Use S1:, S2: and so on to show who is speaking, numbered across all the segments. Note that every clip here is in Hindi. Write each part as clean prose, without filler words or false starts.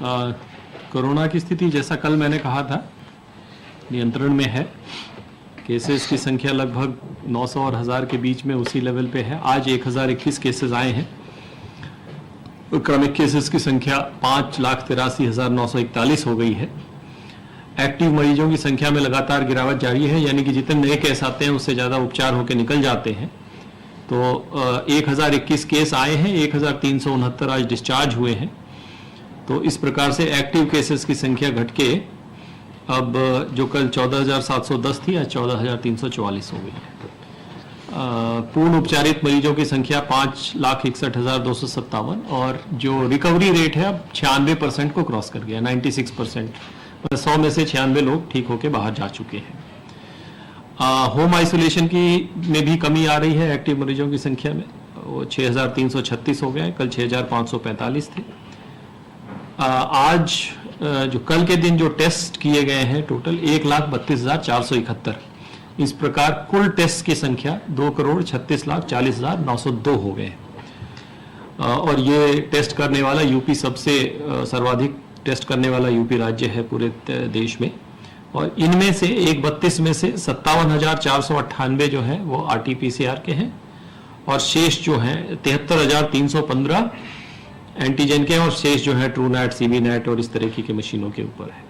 S1: कोरोना की स्थिति जैसा कल मैंने कहा था नियंत्रण में है। केसेस की संख्या लगभग 900 और 1000 के बीच में उसी लेवल पे है। आज 1021 केसेस आए हैं। क्रमिक केसेस की संख्या 5,83,941 हो गई है। एक्टिव मरीजों की संख्या में लगातार गिरावट जारी है, यानी कि जितने नए केस आते हैं उससे ज़्यादा उपचार होकर निकल जाते हैं। तो 1021 केस आए हैं, 1369 आज डिस्चार्ज हुए हैं। तो इस प्रकार से एक्टिव केसेस की संख्या घट के अब जो कल 14,710 थी आज 14,344 हो गई है। पूर्ण उपचारित मरीजों की संख्या 5,61,257 और जो रिकवरी रेट है अब 96% को क्रॉस कर गया, 96%। 100 में से 96 लोग ठीक होकर बाहर जा चुके हैं। होम आइसोलेशन की में भी कमी आ रही है। एक्टिव मरीजों की संख्या में वो 6,336 हो गए, कल 6,545 थे। आज जो कल के दिन जो टेस्ट किए गए हैं टोटल 1,32,471। इस प्रकार कुल टेस्ट की संख्या 2,36,40,902 हो गए। और ये टेस्ट करने वाला यूपी सबसे सर्वाधिक टेस्ट करने वाला यूपी राज्य है पूरे देश में। और इनमें से 132 में से 57,498 जो है वो RT-PCR के हैं और शेष जो हैं 73,315 एंटीजन के और शेष जो है ट्रूनैट, CBNET और इस तरह की मशीनों के ऊपर है।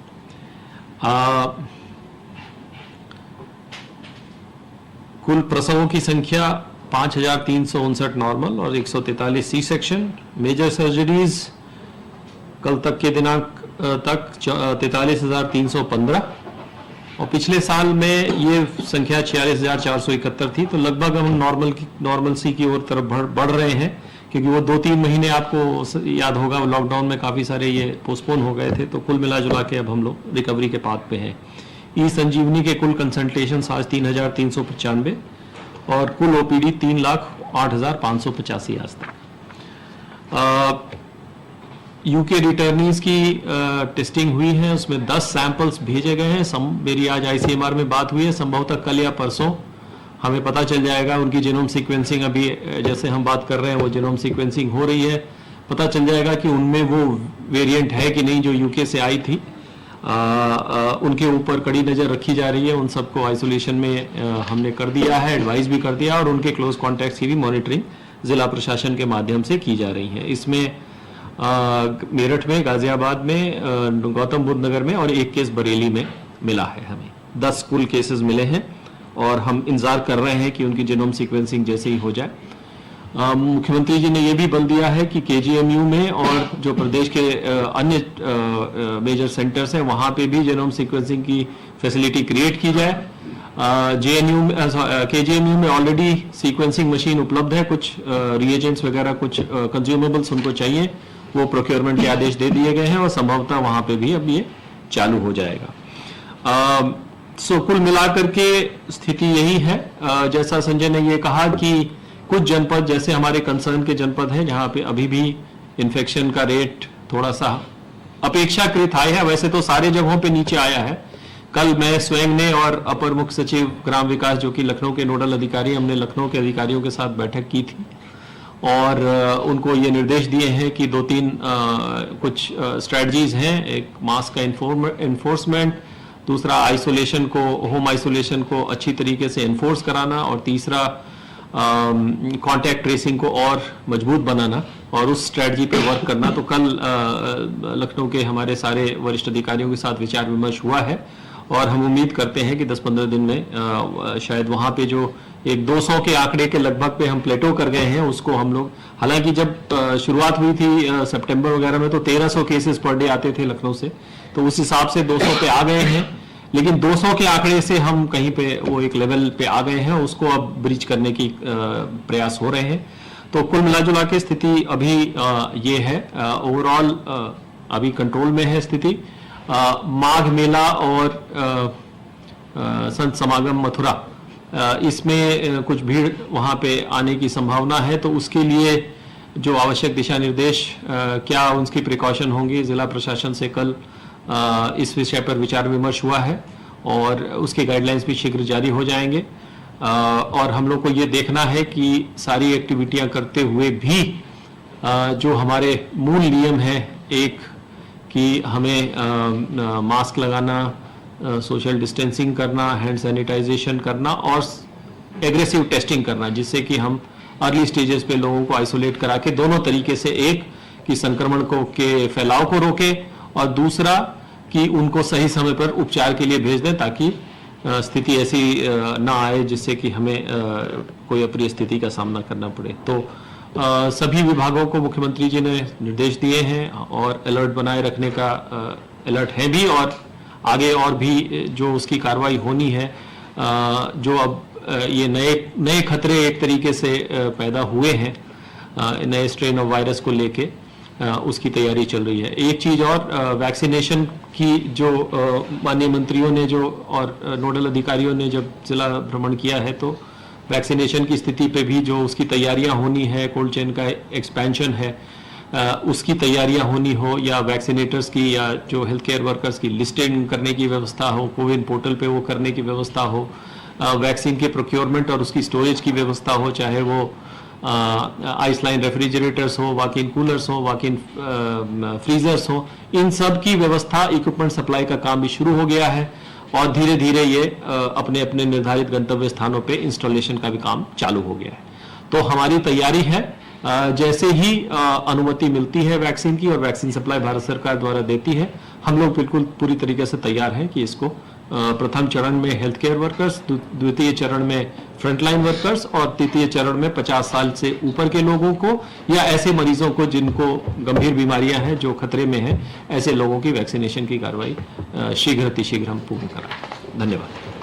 S1: कुल प्रसवों की संख्या 5,359 नॉर्मल और 143 सी सेक्शन। मेजर सर्जरीज कल तक के दिनांक तक 43,315 और पिछले साल में ये संख्या 46,471 थी। तो लगभग हम नॉर्मलसी की ओर तरफ बढ़ रहे हैं, क्योंकि वो 2-3 महीने आपको याद होगा लॉकडाउन में काफ़ी सारे ये पोस्टपोन हो गए थे। तो कुल मिला जुला के अब हम लोग रिकवरी के पाथ पे हैं। ई संजीवनी के कुल कंसल्टेशन आज 3,395 और कुल OPD 3,08,585 आज तक। यूके रिटर्नीज की टेस्टिंग हुई है, उसमें 10 सैंपल्स भेजे गए हैं। मेरी आज ICMR में बात हुई है, संभवतः कल या परसों हमें पता चल जाएगा। उनकी जीनोम सीक्वेंसिंग अभी जैसे हम बात कर रहे हैं वो जीनोम सीक्वेंसिंग हो रही है। पता चल जाएगा कि उनमें वो वेरिएंट है कि नहीं जो यूके से आई थी। उनके ऊपर कड़ी नज़र रखी जा रही है। उन सबको आइसोलेशन में हमने कर दिया है, एडवाइस भी कर दिया और उनके क्लोज कॉन्टैक्ट्स की भी मॉनिटरिंग जिला प्रशासन के माध्यम से की जा रही है। इसमें मेरठ में, गाजियाबाद में, गौतम बुद्ध नगर में और एक केस बरेली में मिला है। हमें 10 कुल केसेस मिले हैं और हम इंतजार कर रहे हैं कि उनकी जीनोम सीक्वेंसिंग जैसे ही हो जाए। मुख्यमंत्री जी ने यह भी बल दिया है कि KGMU में और जो प्रदेश के अन्य मेजर सेंटर्स हैं वहाँ पे भी जीनोम सीक्वेंसिंग की फैसिलिटी क्रिएट की जाए। KGMU में ऑलरेडी सीक्वेंसिंग मशीन उपलब्ध है, कुछ रिएजेंट्स वगैरह कुछ कंज्यूमेबल्स उनको चाहिए, वो प्रोक्योरमेंट के आदेश दे दिए गए हैं और संभवतः वहाँ पे भी अब ये चालू हो जाएगा। सो कुल मिलाकर के स्थिति यही है। जैसा संजय ने ये कहा कि कुछ जनपद जैसे हमारे कंसर्न के जनपद हैं जहाँ पे अभी भी इन्फेक्शन का रेट थोड़ा सा अपेक्षाकृत हाई है। वैसे तो सारे जगहों पे नीचे आया है। कल मैं स्वयं ने और अपर मुख्य सचिव ग्राम विकास जो कि लखनऊ के नोडल अधिकारी, हमने लखनऊ के अधिकारियों के साथ बैठक की थी और उनको ये निर्देश दिए हैं कि 2-3 कुछ स्ट्रेटजीज हैं। एक मास्क का इन्फोर्समेंट, दूसरा आइसोलेशन को, होम आइसोलेशन को अच्छी तरीके से इन्फोर्स कराना और तीसरा कॉन्टैक्ट ट्रेसिंग को और मजबूत बनाना और उस स्ट्रेटजी पे वर्क करना। तो कल लखनऊ के हमारे सारे वरिष्ठ अधिकारियों के साथ विचार विमर्श हुआ है और हम उम्मीद करते हैं कि 10-15 दिन में शायद वहाँ पे जो एक 200 के आंकड़े के लगभग पे हम प्लेटो कर गए हैं उसको हम लोग, हालांकि जब शुरुआत हुई थी सितंबर वगैरह में तो 1300 केसेस पर डे आते थे लखनऊ से, तो उस हिसाब से 200 पे आ गए हैं। लेकिन 200 के आंकड़े से हम कहीं पे वो एक लेवल पे आ गए हैं, उसको अब ब्रीच करने की प्रयास हो रहे हैं। तो कुल मिला जुला के स्थिति अभी ये है। ओवरऑल अभी कंट्रोल में है स्थिति। माघ मेला और संत समागम मथुरा, इसमें कुछ भीड़ वहाँ पे आने की संभावना है। तो उसके लिए जो आवश्यक दिशा निर्देश क्या उनकी प्रिकॉशन होंगी, जिला प्रशासन से कल इस विषय पर विचार विमर्श हुआ है और उसके गाइडलाइंस भी शीघ्र जारी हो जाएंगे। और हम लोग को ये देखना है कि सारी एक्टिविटियां करते हुए भी जो हमारे मूल नियम है, एक कि हमें मास्क लगाना, सोशल डिस्टेंसिंग करना, हैंड सैनिटाइजेशन करना और एग्रेसिव टेस्टिंग करना, जिससे कि हम अर्ली स्टेजेस पे लोगों को आइसोलेट करा के दोनों तरीके से, एक कि संक्रमण को के फैलाव को रोके और दूसरा कि उनको सही समय पर उपचार के लिए भेज दें, ताकि स्थिति ऐसी ना आए जिससे कि हमें कोई अप्रिय स्थिति का सामना करना पड़े। तो सभी विभागों को मुख्यमंत्री जी ने निर्देश दिए हैं और अलर्ट बनाए रखने का अलर्ट है भी, और आगे और भी जो उसकी कार्रवाई होनी है, जो अब ये नए खतरे एक तरीके से पैदा हुए हैं नए स्ट्रेन ऑफ वायरस को लेके, उसकी तैयारी चल रही है। एक चीज और, वैक्सीनेशन की जो माननीय मंत्रियों ने जो और नोडल अधिकारियों ने जब जिला भ्रमण किया है, तो वैक्सीनेशन की स्थिति पे भी जो उसकी तैयारियां होनी है, कोल्ड चेन का एक्सपेंशन है, उसकी तैयारियां होनी हो, या वैक्सीनेटर्स की या जो हेल्थ केयर वर्कर्स की लिस्टिंग करने की व्यवस्था हो, कोविन पोर्टल पे वो करने की व्यवस्था हो, वैक्सीन के प्रोक्योरमेंट और उसकी स्टोरेज की व्यवस्था हो, चाहे वो आइस लाइन रेफ्रिजरेटर्स हो, वॉक इन कूलर्स हो, वॉक इन फ्रीजर्स हो, इन सब की व्यवस्था, इक्विपमेंट सप्लाई का काम भी शुरू हो गया है और धीरे धीरे ये अपने अपने निर्धारित गंतव्य स्थानों पे इंस्टॉलेशन का भी काम चालू हो गया है। तो हमारी तैयारी है, जैसे ही अनुमति मिलती है वैक्सीन की और वैक्सीन सप्लाई भारत सरकार द्वारा देती है, हम लोग बिल्कुल पूरी तरीके से तैयार हैं कि इसको प्रथम चरण में हेल्थ केयर वर्कर्स, द्वितीय चरण में फ्रंटलाइन वर्कर्स और तृतीय चरण में 50 साल से ऊपर के लोगों को या ऐसे मरीजों को जिनको गंभीर बीमारियां हैं, जो खतरे में हैं, ऐसे लोगों की वैक्सीनेशन की कार्रवाई शीघ्र अतिशीघ्र हम पूर्ण कराएं। धन्यवाद।